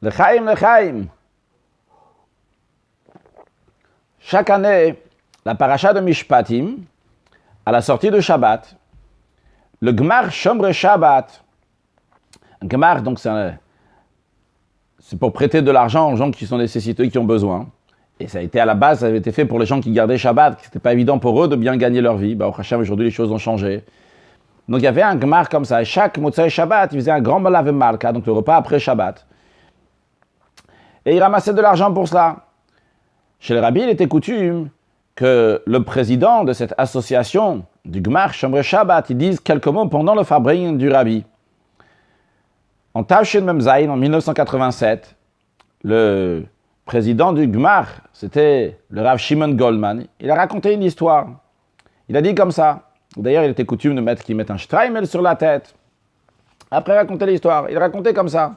L'chaim, l'chaim. Chaque année, la paracha de Mishpatim, à la sortie de Shabbat, le Gmar Shomrei Shabbat. Un Gmar, donc c'est pour prêter de l'argent aux gens qui sont nécessiteux, qui ont besoin. Et ça a été à la base, ça avait été fait pour les gens qui gardaient Shabbat, que c'était pas évident pour eux de bien gagner leur vie. Au Hashem, aujourd'hui, les choses ont changé. Donc il y avait un Gmar comme ça. Et chaque Motzei Shabbat, il faisait un grand Malav Malka, donc le repas après Shabbat. Et il ramassait de l'argent pour cela. Chez les rabbis, il était coutume que le président de cette association du Gmar Shomrei Shabbat, il dise quelques mots pendant le farbring du rabbi. En Tavshin Mem Zayin, en 1987, le président du Gmar, c'était le Rav Shimon Goldman, il a raconté une histoire. Il a dit comme ça. D'ailleurs, il était coutume de mettre qu'il mette un streimel sur la tête. Après raconter l'histoire, il racontait comme ça.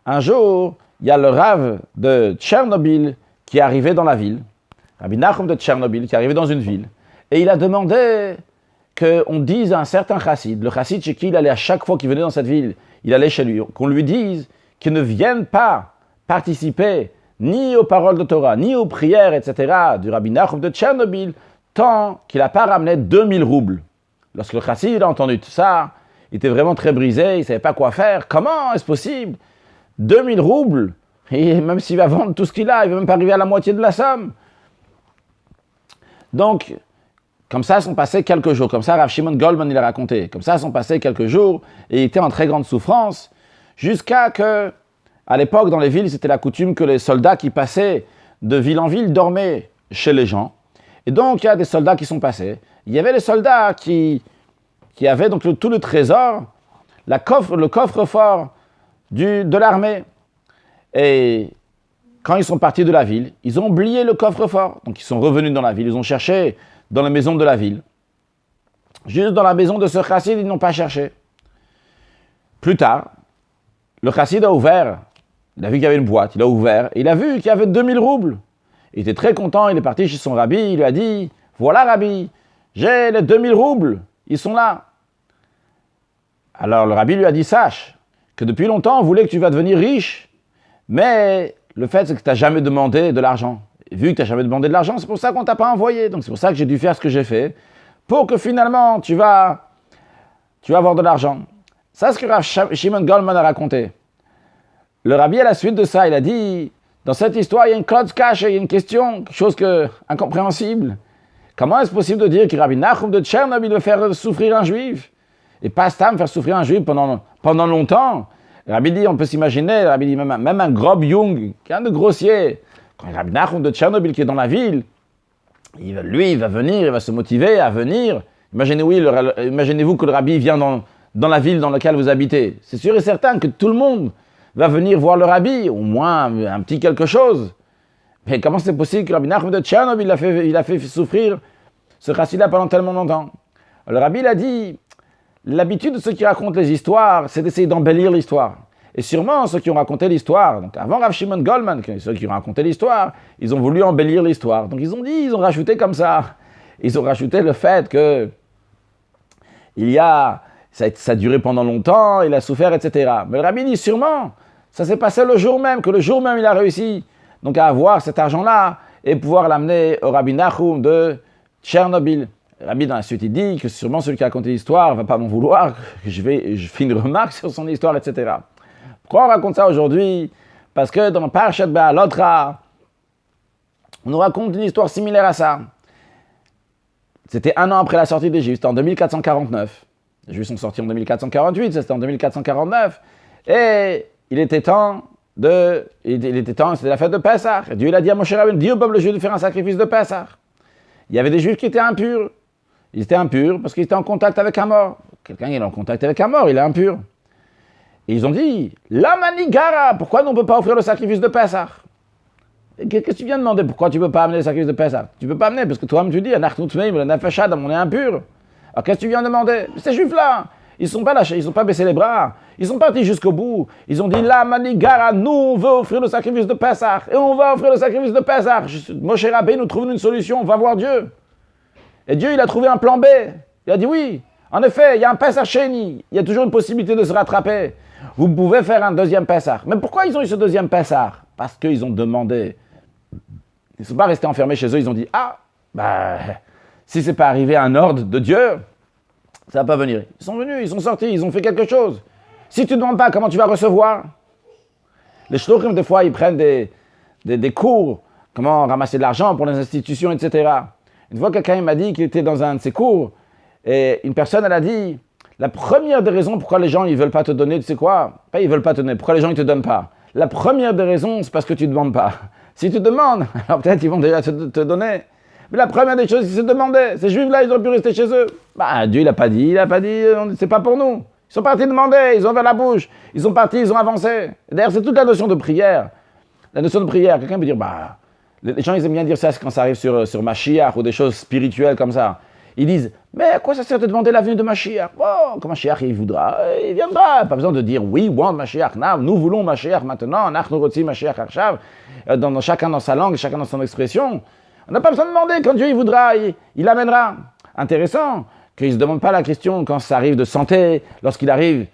Un jour, il y a le Rav de Tchernobyl qui est arrivé dans la ville, Rabbi Nachum de Tchernobyl, qui est arrivé dans une ville, et il a demandé qu'on dise à un certain chassid, le chassid chez qui il allait à chaque fois qu'il venait dans cette ville, il allait chez lui, qu'on lui dise qu'il ne vienne pas participer ni aux paroles de Torah, ni aux prières, etc., du Rabbi Nachum de Tchernobyl, tant qu'il n'a pas ramené 2000 roubles. Lorsque le chassid a entendu tout ça, il était vraiment très brisé, il ne savait pas quoi faire. Comment est-ce possible 2000 roubles, et même s'il va vendre tout ce qu'il a, il ne va même pas arriver à la moitié de la somme. Donc, comme ça sont passés quelques jours. Comme ça, Rav Shimon Goldman, il a raconté. Comme ça sont passés quelques jours, et il était en très grande souffrance, jusqu'à que, à l'époque, dans les villes, c'était la coutume que les soldats qui passaient de ville en ville dormaient chez les gens. Et donc, il y a des soldats qui sont passés. Il y avait les soldats qui avaient donc tout le trésor, le coffre-fort de l'armée. Et quand ils sont partis de la ville, ils ont oublié le coffre-fort. Donc ils sont revenus dans la ville, ils ont cherché dans la maison de la ville. Juste dans la maison de ce chassid, ils n'ont pas cherché. Plus tard, le chassid a ouvert, il a vu qu'il y avait une boîte, il a ouvert, et il a vu qu'il y avait 2000 roubles. Il était très content, il est parti chez son rabbi, il lui a dit, voilà rabbi, j'ai les 2000 roubles, ils sont là. Alors le rabbi lui a dit, sache que depuis longtemps, on voulait que tu vas devenir riche, mais le fait, c'est que tu n'as jamais demandé de l'argent. Et vu que tu n'as jamais demandé de l'argent, c'est pour ça qu'on ne t'a pas envoyé. Donc c'est pour ça que j'ai dû faire ce que j'ai fait, pour que finalement, tu vas avoir de l'argent. Ça, c'est ce que Rav Shimon Goldman a raconté. Le rabbi, à la suite de ça, il a dit, dans cette histoire, il y a une clause cachée, il y a une question, quelque chose incompréhensible. Comment est-ce possible de dire que Rabbi Nachum de Tchernobyl veut faire souffrir un juif? Et pas Stam faire souffrir un juif pendant longtemps. Le rabbi dit, on peut s'imaginer, le rabbi dit, même un Grob Jung, qui est un de grossier, quand Rabbi Nachum de Tchernobyl qui est dans la ville, il va venir, il va se motiver à venir. Imaginez-vous que le rabbi vient dans la ville dans laquelle vous habitez. C'est sûr et certain que tout le monde va venir voir le rabbi, au moins un petit quelque chose. Mais comment c'est possible que Rabbi Nachum de Tchernobyl il a fait souffrir ce chassid-là pendant tellement longtemps? Le rabbi il a dit, l'habitude de ceux qui racontent les histoires, c'est d'essayer d'embellir l'histoire. Et sûrement, ceux qui ont raconté l'histoire, donc avant Rav Shimon Goldman, ceux qui ont raconté l'histoire, ils ont voulu embellir l'histoire. Donc ils ont rajouté comme ça. Ils ont rajouté le fait que ça a duré pendant longtemps, il a souffert, etc. Mais le rabbi dit sûrement, ça s'est passé le jour même, que le jour même il a réussi donc à avoir cet argent-là et pouvoir l'amener au Rabbi Nachum de Tchernobyl. Le rabbi dans la suite il dit que sûrement celui qui a raconté l'histoire ne va pas m'en vouloir, que je fais une remarque sur son histoire, etc. Pourquoi on raconte ça aujourd'hui? Parce que dans Parashat Be'alotra, on nous raconte une histoire similaire à ça. C'était 1 an après la sortie d'Égypte, c'était en 2449. Les Juifs sont sortis en 2448, c'était en 2449. Et il était temps, c'était la fête de Pessah. Et Dieu il a dit à Moshe Rabbeinu, dis au peuple juif de faire un sacrifice de Pessah. Il y avait des Juifs qui étaient impurs. Ils étaient impurs parce qu'ils étaient en contact avec un mort. Quelqu'un qui est en contact avec un mort, il est impur. Et ils ont dit, la manigara, pourquoi on ne peut pas offrir le sacrifice de Pessah? Qu'est-ce que tu viens de demander? Pourquoi tu ne peux pas amener le sacrifice de Pessah? Tu ne peux pas amener parce que toi-même tu dis, on est impur. Alors qu'est-ce que tu viens de demander? Ces Juifs-là, ils ne sont pas lâchés, ils n'ont pas baissé les bras. Ils sont partis jusqu'au bout. Ils ont dit, la manigara, nous on veut offrir le sacrifice de Pessah. Et on va offrir le sacrifice de Pessah. Moshe Rabbeinu nous trouve une solution, on va voir Dieu. Et Dieu, il a trouvé un plan B. Il a dit oui, en effet, il y a un Pessah Sheni. Il y a toujours une possibilité de se rattraper. Vous pouvez faire un deuxième Pessah. Mais pourquoi ils ont eu ce deuxième Pessah? Parce qu'ils ont demandé. Ils ne sont pas restés enfermés chez eux, ils ont dit, si c'est pas arrivé à un ordre de Dieu, ça va pas venir. Ils sont venus, ils sont sortis, ils ont fait quelque chose. Si tu ne demandes pas, comment tu vas recevoir? Les shluchim, des fois, ils prennent des cours, comment ramasser de l'argent pour les institutions, etc. Une fois, quelqu'un m'a dit qu'il était dans un de ces cours, et une personne, elle a dit, la première des raisons pourquoi les gens ils veulent pas te donner, tu sais quoi? Pas ils veulent pas te donner, pourquoi les gens ils te donnent pas? La première des raisons, c'est parce que tu ne demandes pas. Si tu demandes, alors peut-être ils vont déjà te donner. Mais la première des choses, ils se demandaient. Ces juifs-là, ils ont pu rester chez eux. Dieu, il a pas dit, c'est pas pour nous. Ils sont partis demander, ils ont ouvert la bouche, ils sont partis, ils ont avancé. D'ailleurs, c'est toute la notion de prière. La notion de prière, quelqu'un peut dire, les gens, ils aiment bien dire ça quand ça arrive sur Mashiach ou des choses spirituelles comme ça. Ils disent, mais à quoi ça sert de demander la venue de Mashiach? Oh, quand Mashiach il voudra, il viendra. Pas besoin de dire, we want Mashiach now, nous voulons Mashiach maintenant, nachnu rotzim Mashiach achav, chacun dans sa langue, chacun dans son expression. On n'a pas besoin de demander, quand Dieu il voudra, il amènera. Intéressant qu'ils ne se demandent pas la question quand ça arrive de santé, lorsqu'il s'arrive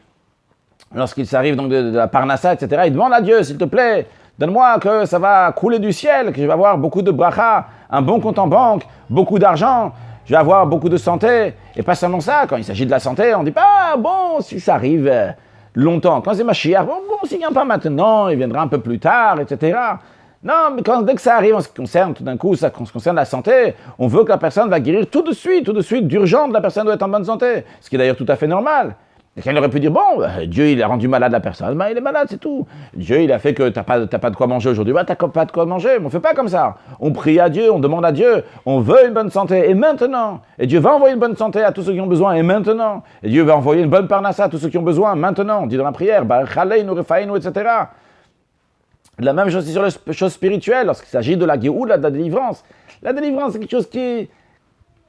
donc de la parnassa, etc. Ils demandent à Dieu, s'il te plaît, donne-moi que ça va couler du ciel, que je vais avoir beaucoup de bracha, un bon compte en banque, beaucoup d'argent, je vais avoir beaucoup de santé. Et pas seulement ça, quand il s'agit de la santé, on dit pas, bon, si ça arrive longtemps. Quand c'est Mashiach, bon, s'il ne vient pas maintenant, il viendra un peu plus tard, etc. Non, mais dès que ça arrive en ce qui concerne, tout d'un coup, ça concerne la santé, on veut que la personne va guérir tout de suite, d'urgence, la personne doit être en bonne santé. Ce qui est d'ailleurs tout à fait normal. Et quelqu'un aurait pu dire, Dieu il a rendu malade la personne, il est malade, c'est tout. Dieu il a fait que t'as pas de quoi manger aujourd'hui, t'as pas de quoi manger, mais on fait pas comme ça. On prie à Dieu, on demande à Dieu, on veut une bonne santé, et maintenant. Et Dieu va envoyer une bonne santé à tous ceux qui ont besoin, et maintenant. Et Dieu va envoyer une bonne parnassa à tous ceux qui ont besoin, maintenant. On dit dans la prière, etc. La même chose sur les choses spirituelles, lorsqu'il s'agit de la Géoula, de la délivrance. La délivrance, c'est quelque chose qui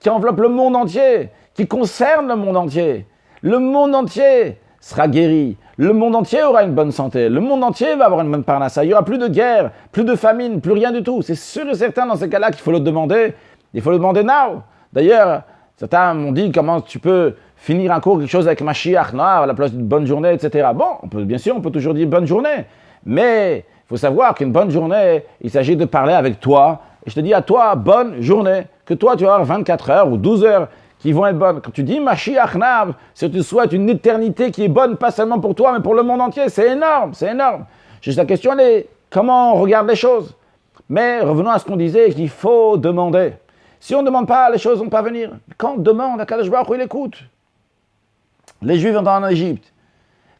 enveloppe le monde entier, qui concerne le monde entier. Le monde entier sera guéri. Le monde entier aura une bonne santé. Le monde entier va avoir une bonne parnassa. Il n'y aura plus de guerre, plus de famine, plus rien du tout. C'est sûr et certain dans ces cas-là qu'il faut le demander. Il faut le demander now. D'ailleurs, certains m'ont dit comment tu peux finir un cours, quelque chose avec Mashiach, à la place d'une bonne journée, etc. Bon, bien sûr, on peut toujours dire bonne journée. Mais il faut savoir qu'une bonne journée, il s'agit de parler avec toi. Et je te dis à toi, bonne journée. Que toi, tu vas avoir 24 heures ou 12 heures qui vont être bonnes. Quand tu dis Mashiach Nav, c'est que tu souhaites une éternité qui est bonne, pas seulement pour toi, mais pour le monde entier. C'est énorme, c'est énorme. Juste la question, elle est comment on regarde les choses. Mais revenons à ce qu'on disait, qu'il faut demander. Si on ne demande pas, les choses ne vont pas venir. Quand on demande, Akadosh Baruch Hu, il écoute. Les Juifs vont en Égypte.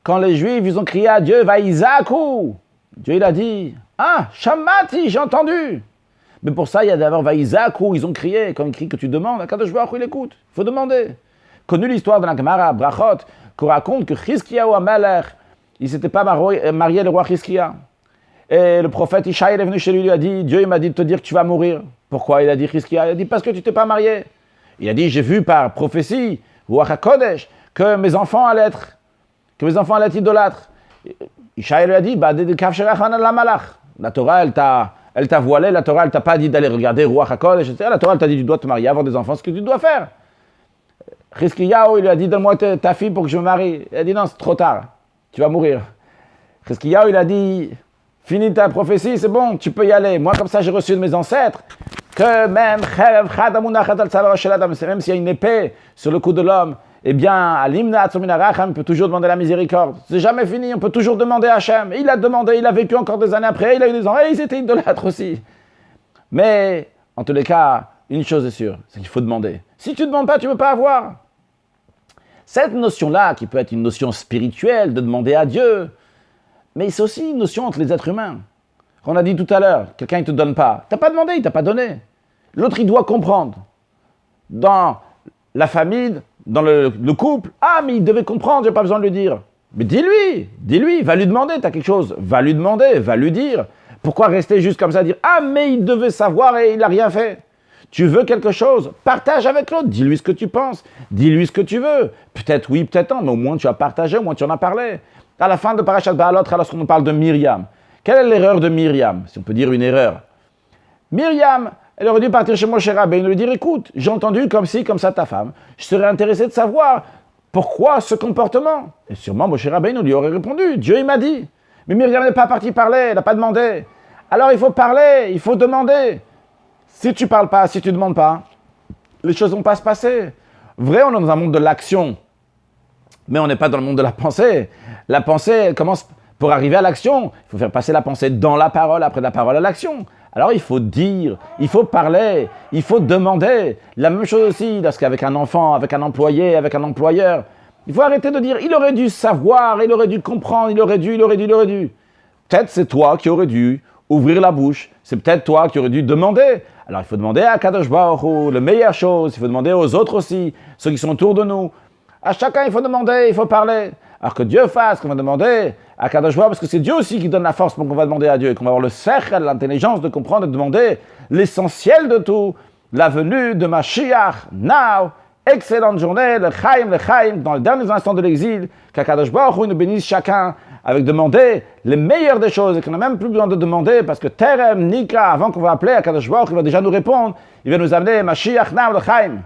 Quand les Juifs, ils ont crié à Dieu, Vaïzakou, Dieu, il a dit, Shamati, j'ai entendu. Mais pour ça, il y a d'abord Vaïzakou, ils ont crié. Quand ils crient que tu demandes, Akadosh Baruch Hu, il écoute. Il faut demander. Connu l'histoire de la Gemara, Brachot, qu'on raconte que Chizkiyahu Amalek, il ne s'était pas marié le roi Chizkiya. Et le prophète Ishaï est venu chez lui, il lui a dit, Dieu il m'a dit de te dire que tu vas mourir. Pourquoi? Il a dit Chizkiya, il a dit parce que tu t'es pas marié. Il a dit, j'ai vu par prophétie, Ruach HaKodesh, que mes enfants allaient être idolâtres. Ishaï lui a dit, la Torah, elle t'a voilé, la Torah, elle t'a pas dit d'aller regarder Ruach HaKodesh, etc. La Torah, elle t'a dit, tu dois te marier, avoir des enfants, ce que tu dois faire. Chizkiyahu, il lui a dit, donne-moi ta fille pour que je me marie. Il a dit, non, c'est trop tard, tu vas mourir. Chizkiyahu, il a dit, finis ta prophétie, c'est bon, tu peux y aller. Moi, comme ça, j'ai reçu de mes ancêtres que même s'il y a une épée sur le cou de l'homme, eh bien, on peut toujours demander la miséricorde. C'est jamais fini, on peut toujours demander à Hachem. Il a demandé, il a vécu encore des années après, il a eu des enfants, et ils étaient idolâtres aussi. Mais, en tous les cas, une chose est sûre, c'est qu'il faut demander. Si tu ne demandes pas, tu ne peux pas avoir. Cette notion-là, qui peut être une notion spirituelle, de demander à Dieu, mais c'est aussi une notion entre les êtres humains. On a dit tout à l'heure, quelqu'un ne te donne pas. Tu n'as pas demandé, il ne t'a pas donné. L'autre, il doit comprendre. Dans la famille, dans le couple, mais il devait comprendre, j'ai pas besoin de lui dire. Mais dis-lui, va lui demander, tu as quelque chose, va lui demander, va lui dire. Pourquoi rester juste comme ça, dire, mais il devait savoir et il n'a rien fait. Tu veux quelque chose, partage avec l'autre, dis-lui ce que tu penses, dis-lui ce que tu veux. Peut-être oui, peut-être non, mais au moins tu as partagé, au moins tu en as parlé. À la fin de Parashat Baalot, lorsqu'on parle de Myriam, quelle est l'erreur de Myriam, si on peut dire une erreur? Myriam, elle aurait dû partir chez Moshe Rabbeinu et lui dire, écoute, j'ai entendu comme ci, comme ça ta femme, je serais intéressé de savoir Pourquoi ce comportement? Et sûrement Moshe Rabbeinu lui aurait répondu, Dieu il m'a dit. Mais Myriam n'est pas partie parler, elle n'a pas demandé. Alors il faut parler, il faut demander. Si tu ne parles pas, si tu ne demandes pas, les choses ne vont pas se passer. Vrai, on est dans un monde de l'action, mais on n'est pas dans le monde de la pensée. La pensée, elle commence pour arriver à l'action. Il faut faire passer la pensée dans la parole, après la parole à l'action. Alors il faut dire, il faut parler, il faut demander. La même chose aussi lorsqu'avec un enfant, avec un employé, avec un employeur. Il faut arrêter de dire, il aurait dû savoir, il aurait dû comprendre, il aurait dû. Peut-être c'est toi qui aurais dû ouvrir la bouche. C'est peut-être toi qui aurais dû demander. Alors il faut demander à Kadosh Baruch Hu, la meilleure chose. Il faut demander aux autres aussi, ceux qui sont autour de nous. À chacun, il faut demander, il faut parler. Alors que Dieu fasse, qu'on va demander à Kadosh Baruch Hu, parce que c'est Dieu aussi qui donne la force pour qu'on va demander à Dieu, qu'on va avoir le sechel, l'intelligence de comprendre et de demander l'essentiel de tout, la venue de Mashiach, now. Excellente journée, le Chaim, dans les derniers instants de l'exil, qu'Akadosh Baruch Hu nous bénisse chacun avec demander les meilleures des choses et qu'on n'a même plus besoin de demander parce que Terem, Nika, avant qu'on va appeler Akadosh Baruch Hu, il va déjà nous répondre, il va nous amener Mashiach, now, le Chaim.